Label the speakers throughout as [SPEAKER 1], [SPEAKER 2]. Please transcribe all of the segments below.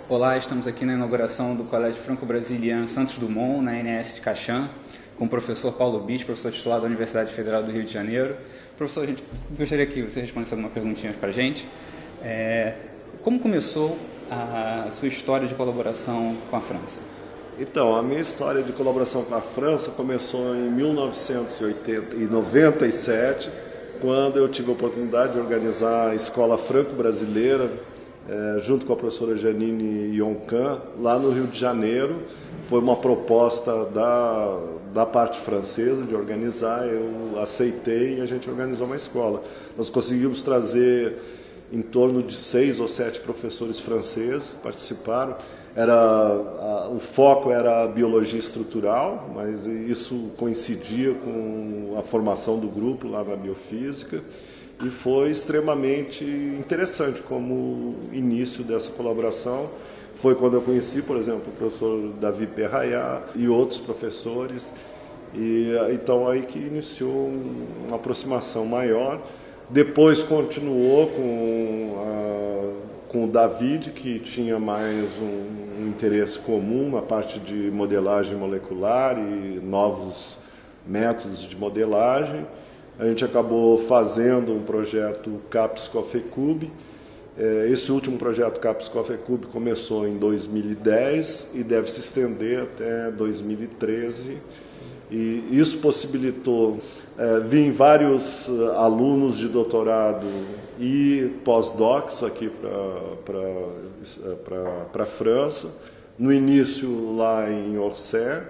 [SPEAKER 1] Olá, estamos aqui na inauguração do Colégio Franco-Brasiliano Santos Dumont, na INS de Caxã, com o professor Paulo Bis, professor titular da Universidade Federal do Rio de Janeiro. Professor, a gente gostaria que você respondesse algumas perguntinhas para a gente. Como começou a sua história de colaboração com a França?
[SPEAKER 2] Então, a minha história de colaboração com a França começou em 1997, quando eu tive a oportunidade de organizar a Escola Franco-Brasileira, junto com a professora Janine Yoncan, lá no Rio de Janeiro. Foi uma proposta da parte francesa de organizar, eu aceitei e a gente organizou uma escola. Nós conseguimos trazer em torno de 6 ou 7 professores franceses que participaram. O foco era a biologia estrutural, mas isso coincidia com a formação do grupo lá na biofísica. E foi extremamente interessante como início dessa colaboração. Foi quando eu conheci, por exemplo, o professor Davi Perrayat e outros professores. E então aí que iniciou uma aproximação maior. Depois continuou com o David, que tinha mais um interesse comum na parte de modelagem molecular e novos métodos de modelagem. A gente acabou fazendo um projeto CAPS-COFECUB. Esse último projeto CAPS-COFECUB começou em 2010 e deve se estender até 2013. E isso possibilitou vir vários alunos de doutorado e pós-docs aqui para a França. No início lá em Orsay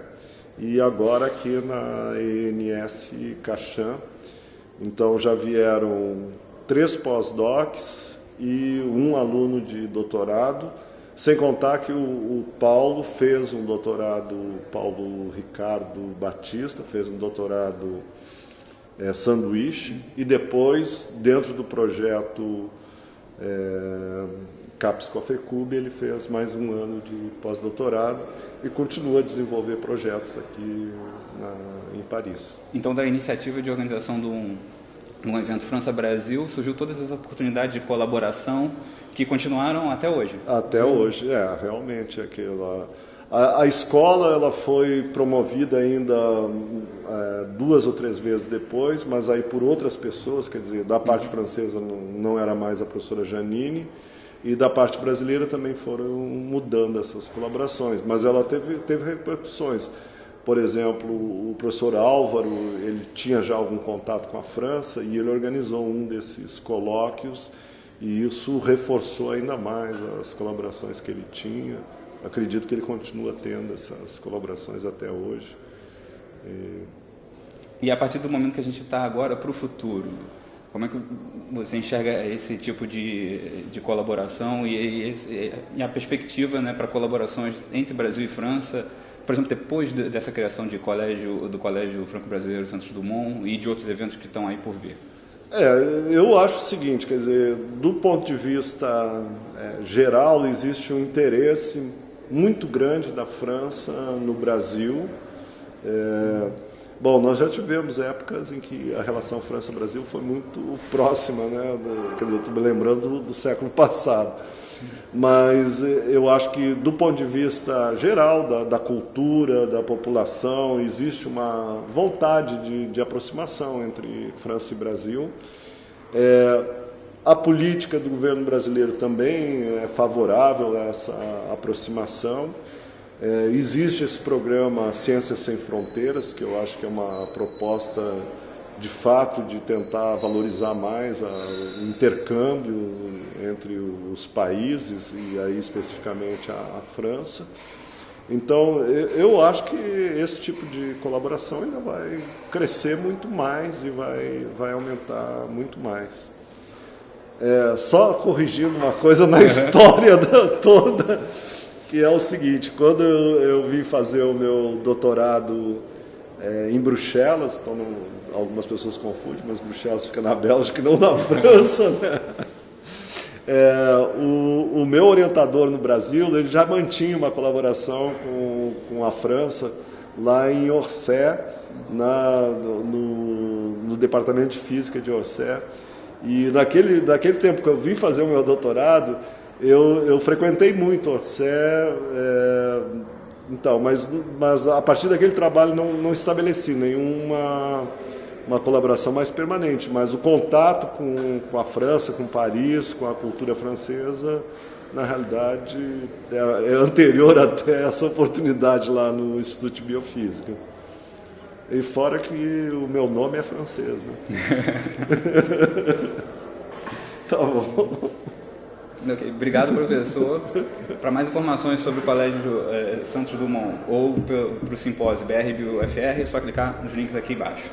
[SPEAKER 2] e agora aqui na ENS Caxã. Então já vieram 3 pós-docs e um aluno de doutorado, sem contar que o Paulo fez um doutorado, o Paulo Ricardo Batista fez um doutorado sanduíche, e depois, dentro do projeto CAPS-COFECUB, ele fez mais um ano de pós-doutorado e continua a desenvolver projetos aqui em Paris.
[SPEAKER 1] Então, da iniciativa de organização de um evento França-Brasil, surgiu todas as oportunidades de colaboração que continuaram até hoje.
[SPEAKER 2] Até hoje, realmente. A escola ela foi promovida ainda 2 ou 3 vezes depois, mas aí por outras pessoas, quer dizer, da parte francesa não era mais a professora Janine, e da parte brasileira também foram mudando essas colaborações, mas ela teve repercussões. Por exemplo, o professor Álvaro, ele tinha já algum contato com a França e ele organizou um desses colóquios, e isso reforçou ainda mais as colaborações que ele tinha. Acredito que ele continua tendo essas colaborações até hoje.
[SPEAKER 1] E a partir do momento que a gente está agora para o futuro, como é que você enxerga esse tipo de colaboração e a perspectiva, né, para colaborações entre Brasil e França, por exemplo, depois dessa criação do Colégio Franco-Brasileiro Santos Dumont e de outros eventos que estão aí por vir?
[SPEAKER 2] Eu acho o seguinte, quer dizer, do ponto de vista geral, existe um interesse muito grande da França no Brasil. Bom, nós já tivemos épocas em que a relação França-Brasil foi muito próxima, né? Quer dizer, eu estou me lembrando do século passado. Mas eu acho que, do ponto de vista geral, da cultura, da população, existe uma vontade de aproximação entre França e Brasil. A política do governo brasileiro também é favorável a essa aproximação. Existe esse programa Ciências Sem Fronteiras, que eu acho que é uma proposta de fato de tentar valorizar mais o intercâmbio entre os países e aí especificamente a França. Então eu acho que esse tipo de colaboração ainda vai crescer muito mais e vai aumentar muito mais. Só corrigindo uma coisa na história toda, que é o seguinte: quando eu vim fazer o meu doutorado em Bruxelas, então algumas pessoas confundem, mas Bruxelas fica na Bélgica e não na França, né? O meu orientador no Brasil, ele já mantinha uma colaboração com a França lá em Orsay, no departamento de física de Orsay. E naquele tempo que eu vim fazer o meu doutorado, Eu frequentei muito Orsay, então, mas a partir daquele trabalho não estabeleci nenhuma uma colaboração mais permanente, mas o contato com a França, com Paris, com a cultura francesa, na realidade é anterior até essa oportunidade lá no Instituto de Biofísica. E fora que o meu nome é francês, né? Tá bom.
[SPEAKER 1] Okay. Obrigado, professor. Para mais informações sobre o Colégio Santos Dumont ou para o simpósio BR BioFR, é só clicar nos links aqui embaixo.